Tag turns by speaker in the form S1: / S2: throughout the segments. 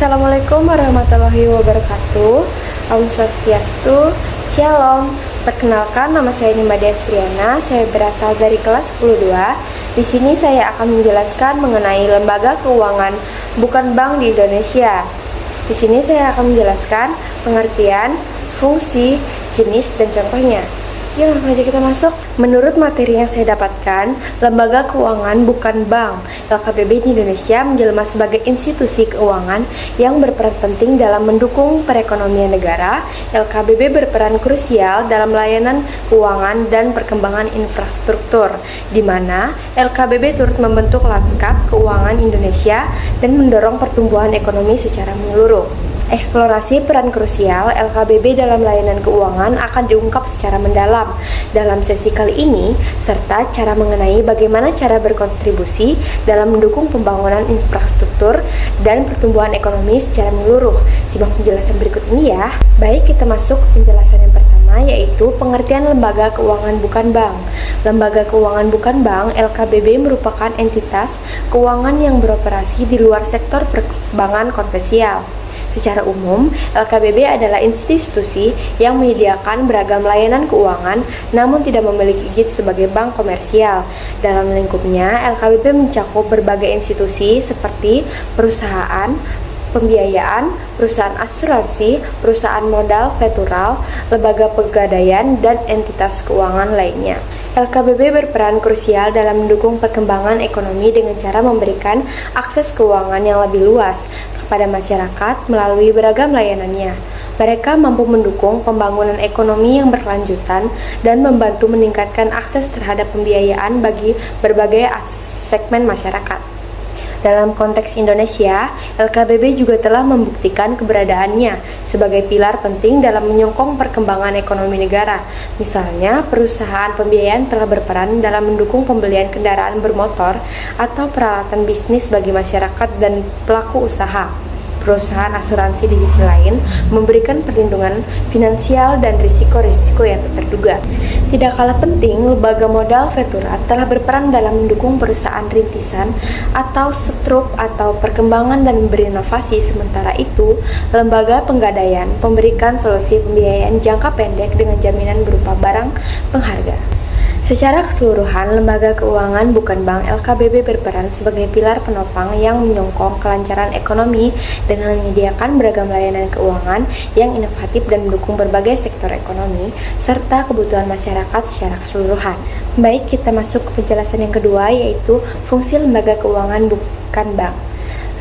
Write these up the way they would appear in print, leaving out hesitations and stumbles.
S1: Assalamualaikum warahmatullahi wabarakatuh. Om Swastiastu, Shalom. Perkenalkan, nama saya Nimba Destriana. Saya berasal dari kelas 12. Di sini saya akan menjelaskan mengenai lembaga keuangan bukan bank di Indonesia. Di sini saya akan menjelaskan pengertian, fungsi, jenis, dan contohnya. Yuk langsung aja kita masuk. Menurut materi yang saya dapatkan, lembaga keuangan bukan bank LKBB di Indonesia menjelma sebagai institusi keuangan yang berperan penting dalam mendukung perekonomian negara. LKBB berperan krusial dalam layanan keuangan dan perkembangan infrastruktur, di mana LKBB turut membentuk lanskap keuangan Indonesia dan mendorong pertumbuhan ekonomi secara menyeluruh. Eksplorasi peran krusial LKBB dalam layanan keuangan akan diungkap secara mendalam dalam sesi kali ini, serta cara mengenai bagaimana cara berkontribusi dalam mendukung pembangunan infrastruktur dan pertumbuhan ekonomi secara menyeluruh. Simak penjelasan berikut ini ya. Baik, kita masuk ke penjelasan yang pertama, yaitu pengertian lembaga keuangan bukan bank. Lembaga keuangan bukan bank LKBB merupakan entitas keuangan yang beroperasi di luar sektor perbankan konvensional. Secara umum, LKBB adalah institusi yang menyediakan beragam layanan keuangan namun tidak memiliki izin sebagai bank komersial. Dalam lingkupnya, LKBB mencakup berbagai institusi seperti perusahaan pembiayaan, perusahaan asuransi, perusahaan modal ventural, lembaga pegadaian, dan entitas keuangan lainnya. LKBB berperan krusial dalam mendukung perkembangan ekonomi dengan cara memberikan akses keuangan yang lebih luas kepada masyarakat melalui beragam layanannya. Mereka mampu mendukung pembangunan ekonomi yang berkelanjutan dan membantu meningkatkan akses terhadap pembiayaan bagi berbagai segmen masyarakat. Dalam konteks Indonesia, LKBB juga telah membuktikan keberadaannya sebagai pilar penting dalam menyokong perkembangan ekonomi negara. Misalnya, perusahaan pembiayaan telah berperan dalam mendukung pembelian kendaraan bermotor atau peralatan bisnis bagi masyarakat dan pelaku usaha. Perusahaan asuransi di sisi lain memberikan perlindungan finansial dan risiko-risiko yang tak terduga. Tidak kalah penting, lembaga modal ventura telah berperan dalam mendukung perusahaan rintisan atau startup atau perkembangan dan berinovasi. Sementara itu, lembaga penggadaian memberikan solusi pembiayaan jangka pendek dengan jaminan berupa barang pengharga. Secara keseluruhan, lembaga keuangan bukan bank LKBB berperan sebagai pilar penopang yang menyokong kelancaran ekonomi dengan menyediakan beragam layanan keuangan yang inovatif dan mendukung berbagai sektor ekonomi serta kebutuhan masyarakat secara keseluruhan. Baik, kita masuk ke penjelasan yang kedua, yaitu fungsi lembaga keuangan bukan bank.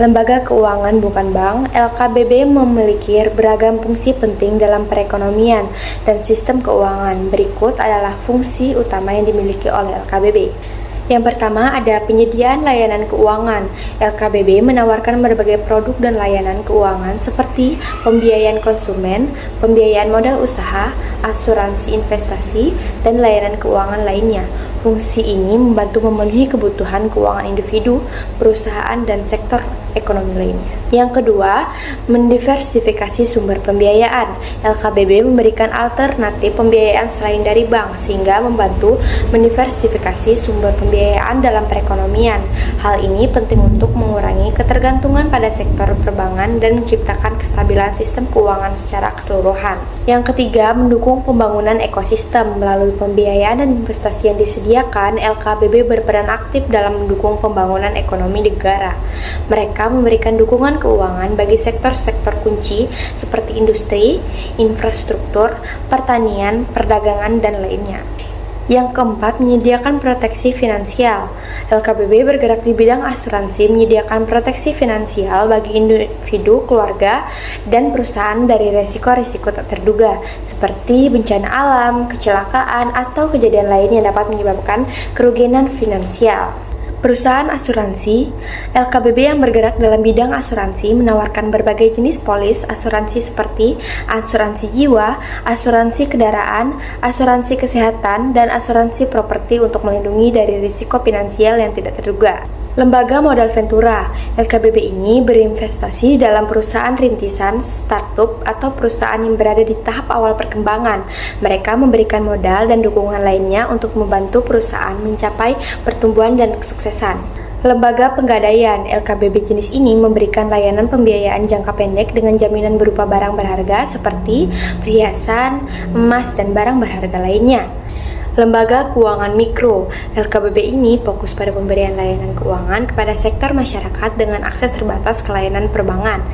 S1: Lembaga keuangan bukan bank, LKBB memiliki beragam fungsi penting dalam perekonomian dan sistem keuangan. Berikut adalah fungsi utama yang dimiliki oleh LKBB. Yang pertama ada penyediaan layanan keuangan. LKBB menawarkan berbagai produk dan layanan keuangan seperti pembiayaan konsumen, pembiayaan modal usaha, asuransi investasi, dan layanan keuangan lainnya. Fungsi ini membantu memenuhi kebutuhan keuangan individu, perusahaan, dan sektor ekonomi lainnya. Yang kedua, mendiversifikasi sumber pembiayaan. LKBB memberikan alternatif pembiayaan selain dari bank, sehingga membantu mendiversifikasi sumber pembiayaan dalam perekonomian. Hal ini penting untuk mengurangi ketergantungan pada sektor perbankan dan menciptakan kestabilan sistem keuangan secara keseluruhan. Yang ketiga, mendukung pembangunan ekosistem. Melalui pembiayaan dan investasi yang disediakan, LKBB berperan aktif dalam mendukung pembangunan ekonomi negara. Mereka memberikan dukungan keuangan bagi sektor-sektor kunci seperti industri, infrastruktur, pertanian, perdagangan, dan lainnya. Yang keempat, menyediakan proteksi finansial. LKBB bergerak di bidang asuransi, menyediakan proteksi finansial bagi individu, keluarga, dan perusahaan dari risiko-risiko tak terduga, seperti bencana alam, kecelakaan, atau kejadian lain yang dapat menyebabkan kerugian finansial. Perusahaan asuransi, LKBB yang bergerak dalam bidang asuransi menawarkan berbagai jenis polis asuransi seperti asuransi jiwa, asuransi kendaraan, asuransi kesehatan, dan asuransi properti untuk melindungi dari risiko finansial yang tidak terduga. Lembaga modal ventura, LKBB ini berinvestasi dalam perusahaan rintisan, startup, atau perusahaan yang berada di tahap awal perkembangan. Mereka memberikan modal dan dukungan lainnya untuk membantu perusahaan mencapai pertumbuhan dan kesuksesan. Lembaga Penggadaian LKBB jenis ini memberikan layanan pembiayaan jangka pendek dengan jaminan berupa barang berharga seperti perhiasan, emas, dan barang berharga lainnya. Lembaga Keuangan Mikro LKBB ini fokus pada pemberian layanan keuangan kepada sektor masyarakat dengan akses terbatas ke layanan perbankan,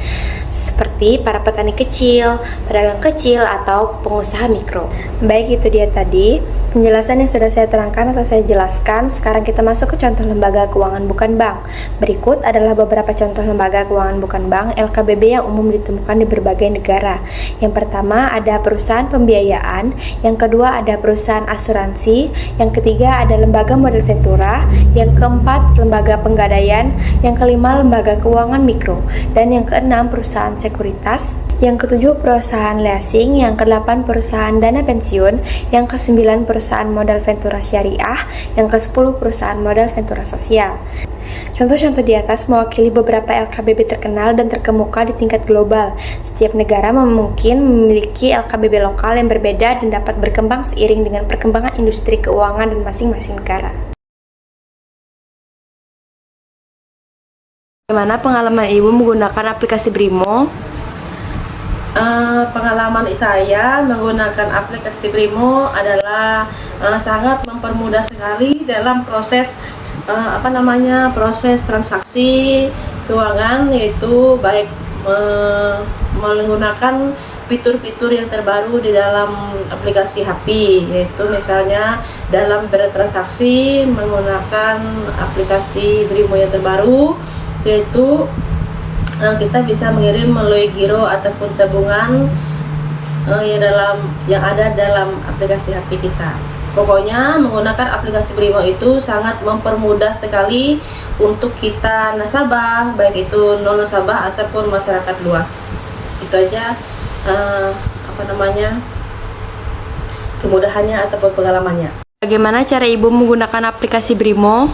S1: seperti para petani kecil, pedagang kecil, atau pengusaha mikro. Baik, itu dia tadi penjelasan yang sudah saya terangkan atau saya jelaskan. Sekarang kita masuk ke contoh lembaga keuangan bukan bank. Berikut adalah beberapa contoh lembaga keuangan bukan bank LKBB yang umum ditemukan di berbagai negara. Yang pertama ada perusahaan pembiayaan, yang kedua ada perusahaan asuransi, yang ketiga ada lembaga modal ventura, yang keempat lembaga penggadaian, yang kelima lembaga keuangan mikro, dan yang keenam perusahaan sekuritas, yang ketujuh perusahaan leasing, yang kedelapan perusahaan dana pensiun, yang kesembilan perusahaan modal ventura syariah, yang ke-10 perusahaan modal ventura sosial. Contoh-contoh di atas mewakili beberapa LKBB terkenal dan terkemuka di tingkat global. Setiap negara mungkin memiliki LKBB lokal yang berbeda dan dapat berkembang seiring dengan perkembangan industri keuangan dan masing-masing negara. Bagaimana pengalaman Ibu menggunakan aplikasi Brimo?
S2: Pengalaman saya menggunakan aplikasi Brimo adalah sangat mempermudah sekali dalam proses proses transaksi keuangan, yaitu baik menggunakan fitur-fitur yang terbaru di dalam aplikasi HP, yaitu misalnya dalam bertransaksi menggunakan aplikasi Brimo yang terbaru, yaitu kita bisa mengirim melalui giro ataupun tabungan yang ada dalam aplikasi HP kita. Pokoknya menggunakan aplikasi Brimo itu sangat mempermudah sekali untuk kita nasabah, baik itu non nasabah ataupun masyarakat luas. Itu aja kemudahannya ataupun pengalamannya.
S1: Bagaimana cara Ibu menggunakan aplikasi Brimo?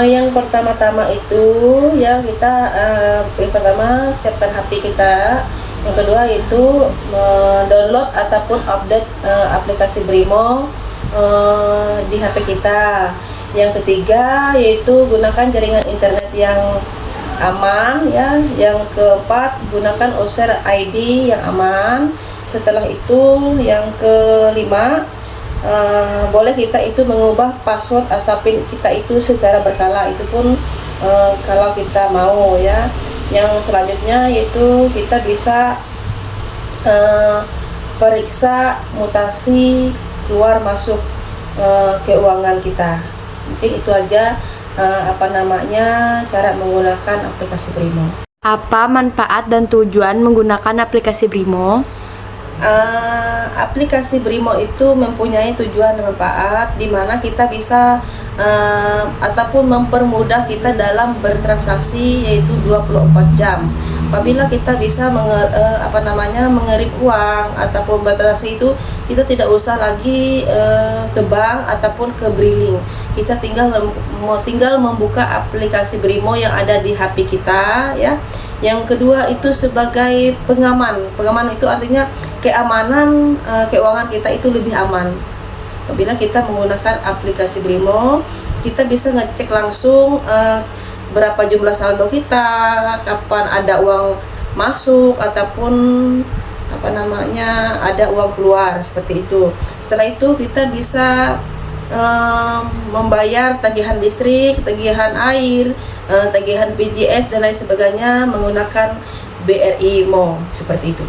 S2: Yang pertama-tama itu yang kita yang pertama siapkan HP kita, yang kedua itu download ataupun update aplikasi Brimo di HP kita. Yang ketiga yaitu gunakan jaringan internet yang aman ya. Yang keempat gunakan user ID yang aman. Setelah itu yang kelima boleh kita itu mengubah password atau PIN kita itu secara berkala, itu pun kalau kita mau ya. Yang selanjutnya yaitu kita bisa periksa mutasi keluar masuk keuangan kita. Mungkin itu aja cara menggunakan aplikasi Brimo.
S1: Apa manfaat dan tujuan menggunakan aplikasi Brimo?
S2: Aplikasi Brimo itu mempunyai tujuan dan manfaat di mana kita bisa ataupun mempermudah kita dalam bertransaksi, yaitu 24 jam. Apabila kita bisa mengirim uang ataupun bertransaksi itu, kita tidak usah lagi ke bank ataupun ke briling. Kita tinggal membuka aplikasi Brimo yang ada di HP kita ya. Yang kedua itu sebagai pengaman. Pengaman itu artinya keamanan keuangan kita itu lebih aman. Apabila kita menggunakan aplikasi Brimo, kita bisa ngecek langsung berapa jumlah saldo kita, kapan ada uang masuk ataupun ada uang keluar, seperti itu. Setelah itu kita bisa membayar tagihan listrik, tagihan air, tagihan BJS dan lain sebagainya menggunakan BRI Mo, seperti itu.